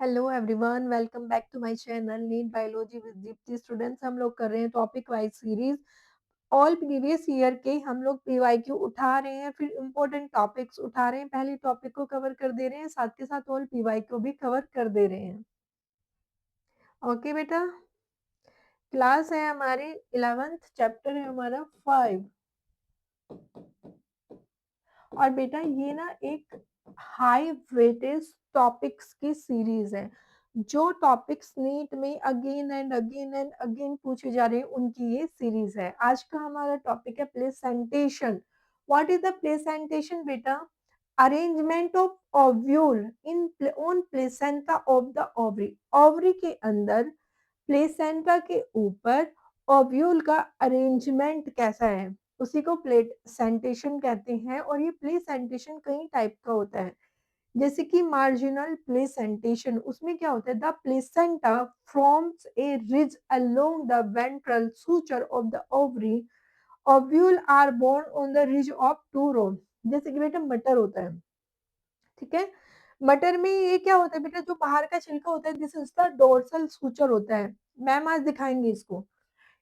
Hello everyone, welcome back to my channel NEET biology with Deepti. Students, हम लोग कर रहे हैं topic wise series. All previous year के हम लोग पीवाईक्यू उठा रहे हैं, फिर इंपॉर्टेंट टॉपिक्स उठा रहे हैं। पहले टॉपिक को कवर कर दे रहे हैं, साथ के साथ ऑल पीवाईक्यू भी कवर कर दे रहे हैं। ओके बेटा, क्लास है हमारी 11th, चैप्टर है हमारा 5। और बेटा ये ना एक हाई वेटेज टॉपिक्स की सीरीज है। जो टॉपिक्स नीट में again and again and again पूछे जा रहे हैं, उनकी ये सीरीज है। आज का हमारा टॉपिक है placentation. What is the placentation बेटा? Arrangement of ovule in on placenta of the ovary. Ovary के अंदर प्लेसेंटा के ऊपर ओव्यूल का अरेंजमेंट कैसा है, उसी को प्लेसेंटेशन कहते हैं। और ये प्लेसेंटेशन कई टाइप का होता है, जैसे कि मार्जिनल प्लेसेंटेशन। उसमें क्या होता है? The placenta forms a ridge along the ventral suture of the ovary. Ovule are borne on the ridge of two rows. जैसे कि बेटा मटर होता है, ठीक है। मटर में ये क्या होता है बेटा? जो बाहर का छिलका होता है, this is the dorsal suture होता है। मैम आज दिखाएंगे इसको।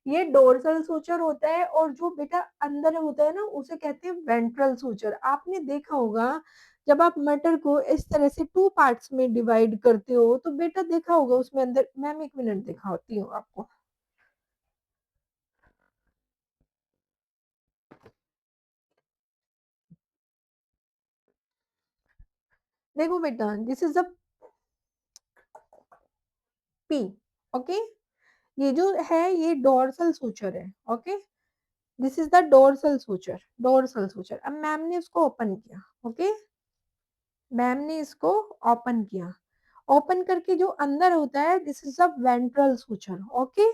ये डोर्सल suture होता है, और जो बेटा अंदर होता है ना, उसे कहते हैं वेंट्रल suture। आपने देखा होगा जब आप मटर को इस तरह से टू पार्ट्स में डिवाइड करते हो, तो बेटा देखा होगा उसमें अंदर। मैम एक मिनट दिखाती हूँ आपको। देखो बेटा, this is the P. Okay, ये जो है ये डोर्सल suture है। Okay, this is the dorsal suture। Dorsal suture। अब मैम ने उसको ओपन किया। ओके, मैम ने इसको ओपन किया। ओपन करके जो अंदर होता है, this is a ventral suture। Okay,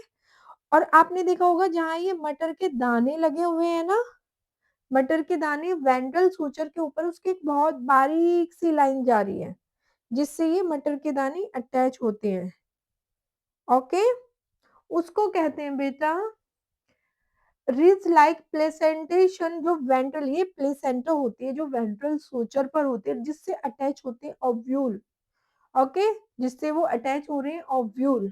और आपने देखा होगा जहां ये मटर के दाने लगे हुए हैं ना, मटर के दाने, वेंट्रल suture के ऊपर उसकी एक बहुत बारीक सी लाइन जा रही है, जिससे ये मटर के दाने अटैच होते हैं। ओके, उसको कहते हैं बेटा रिज लाइक प्लेसेंटेशन। जो वेंट्रल, ये प्लेसेंटा होती है जो वेंट्रल suture पर होती है, जिससे अटैच होते हैं ओव्यूल। ओके, जिससे वो अटैच हो रहे हैं ओव्यूल।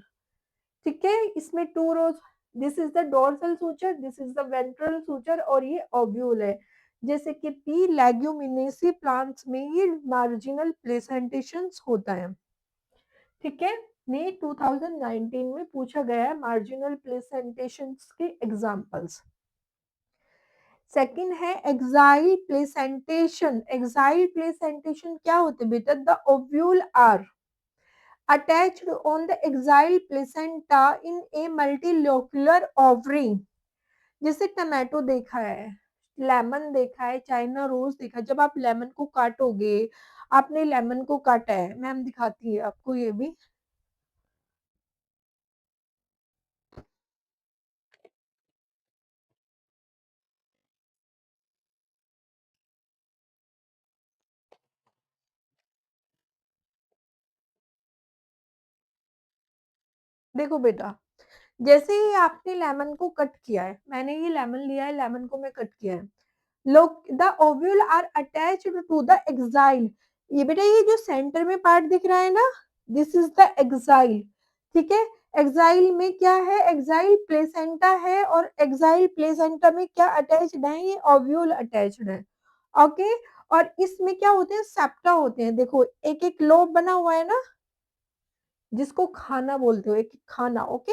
ठीक है, इसमें two rows, this is the dorsal suture, this is the ventral suture, और ये ओव्यूल है। जैसे कि पी लेग्यूमिनेसी प्लांट्स में ये मार्जिनल प्लेसेंटेशन होता है। ठीक है, ने 2019 में पूछा गया है मार्जिनल प्लेसेंटेशन के एग्जांपल्स। सेकंड है एक्साइल प्लेसेंटेशन। एक्साइल प्लेसेंटेशन क्या होते हैं बेटा? The ovule are attached on the exile placenta in a multilocular ovary। जैसे टमाटो देखा है, लेमन देखा है, चाइना रोज देखा है। जब आप लेमन को काटोगे, आपने लेमन को काटा है, मैम दिखाती है आपको ये भी। देखो बेटा, जैसे ही आपने लेमन को कट किया है, मैंने ये लेमन लिया है, लेमन को मैं कट किया है। लोग the ovule are attached to the axile. ये बेटा ये जो सेंटर में पार्ट दिख रहा है ना, दिस इज द एक्साइल। ठीक है, एक्साइल में क्या है? एक्साइल प्लेसेंटा है, और एक्साइल प्लेसेंटा में क्या अटैच्ड है? ये ओव्यूल अटैच्ड है। ओके, और इसमें क्या होते हैं? सेप्टा होते हैं। देखो एक एक लोब बना हुआ है ना, जिसको खाना बोलते हो, एक एक खाना। ओके,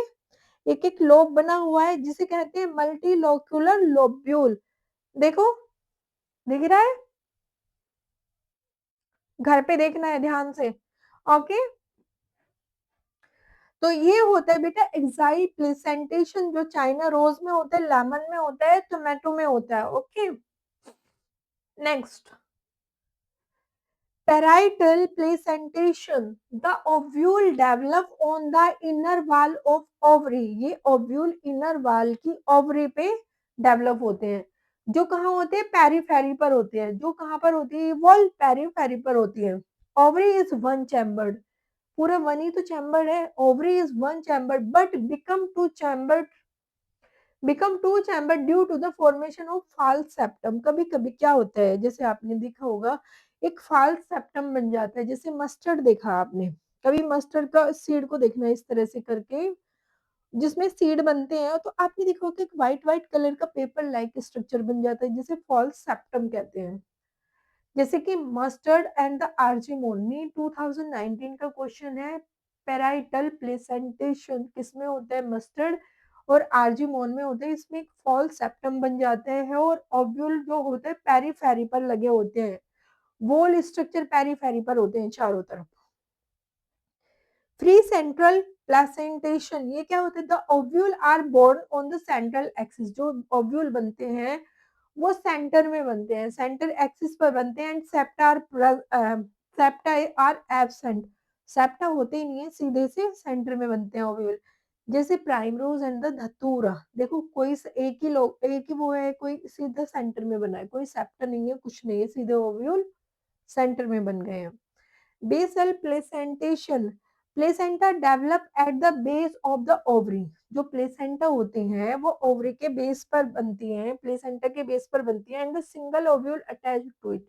एक एक लोब बना हुआ है, जिसे कहते हैं मल्टीलोक्युलर लोब्यूल। देखो, दिख रहा है? घर पे देखना है ध्यान से। ओके, तो ये होता है बेटा एक्साइल प्लेसेंटेशन, जो चाइना रोज में होता है, लेमन में होता है, टोमेटो में होता है। Okay, next, parietal placentation। the ovule develop on the inner wall of ovary। ये ovule inner wall की ovary पे डेवलप होते हैं। जो कहाँ होते हैं? पेरीफेरी पर होते हैं। जो कहाँ पर होती है? वॉल पेरीफेरी पर होती है। ovary is one chambered। पूरा वन ही तो चैम्बर है। Ovary is one chamber but become two chamber due to the formation of false septum. कभी कभी क्या होता है, जैसे आपने देखा होगा, एक फाल्स सेप्टम बन जाता है। जैसे मस्टर्ड देखा आपने, कभी मस्टर्ड का सीड को देखना इस तरह से करके, जिसमें सीड बनते हैं तो आपने देखा होगा एक व्हाइट-व्हाइट कलर का पेपर लाइक स्ट्रक्चर बन जाता है जिसे फॉल्स सेप्टम कहते हैं। जैसे कि मस्टर्ड एंड द आर्जिमोनी 2019 का क्वेश्चन है, पैराइटल प्लेसेंटेशन किसमें होता है? मस्टर्ड और आर्जिमोन में होता है। इसमें एक फॉल्स सेप्टम बन जाते हैं और ओव्यूल जो होता है पेरीफेरी पर लगे होते हैं। वॉल स्ट्रक्चर पेरीफेरी पर होते हैं चारों तरफ। फ्री सेंट्रल प्लेसेंटेशन ये क्या होता है? The ovule are borne on the central axis. जो ओव्यूल बनते हैं वो सेंटर में बनते हैं, सेंटर एक्सिस पर बनते हैं। And septa are absent. Septa होते ही नहीं है, सीधे से सेंटर में बनते हैं ओव्यूल। जैसे प्राइमरोज एंड द धतूरा, देखो कोई एक ही वो है, कोई सीधा सेंटर में बना है, कोई सेप्टा नहीं है, कुछ नहीं है, सीधे ओव्यूल सेंटर में बन गए हैं। Basal placentation, placenta develop at the base of the ovary. जो प्लेसेंटा होते हैं वो ओवरी के बेस पर बनती हैं, प्लेसेंटा के बेस पर बनती है। And the single ovule attach to it,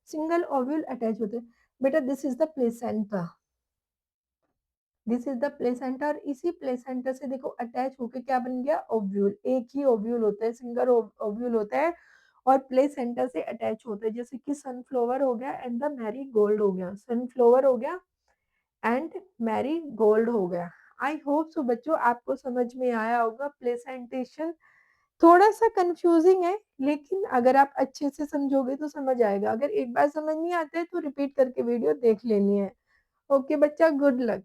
single ovule attach होते हैं। बेटा this is the placenta, this is the placenta. और इसी प्लेसेंटा से देखो अटैच होके क्या बन गया? ओव्यूल। एक ही ओव्यूल होता है, सिंगल ओव्यूल होता है और प्लेसेंटा से अटैच होता है। जैसे कि सनफ्लावर हो गया एंड द मैरीगोल्ड हो गया, सनफ्लावर हो गया एंड मैरीगोल्ड हो गया। आई होप सो बच्चों आपको समझ में आया होगा। प्लेसेंटेशन थोड़ा सा कंफ्यूजिंग है, लेकिन अगर आप अच्छे से समझोगे तो समझ आएगा। अगर एक बार समझ नहीं आता है तो रिपीट करके वीडियो देख लेनी है। ओके बच्चा, गुड लक।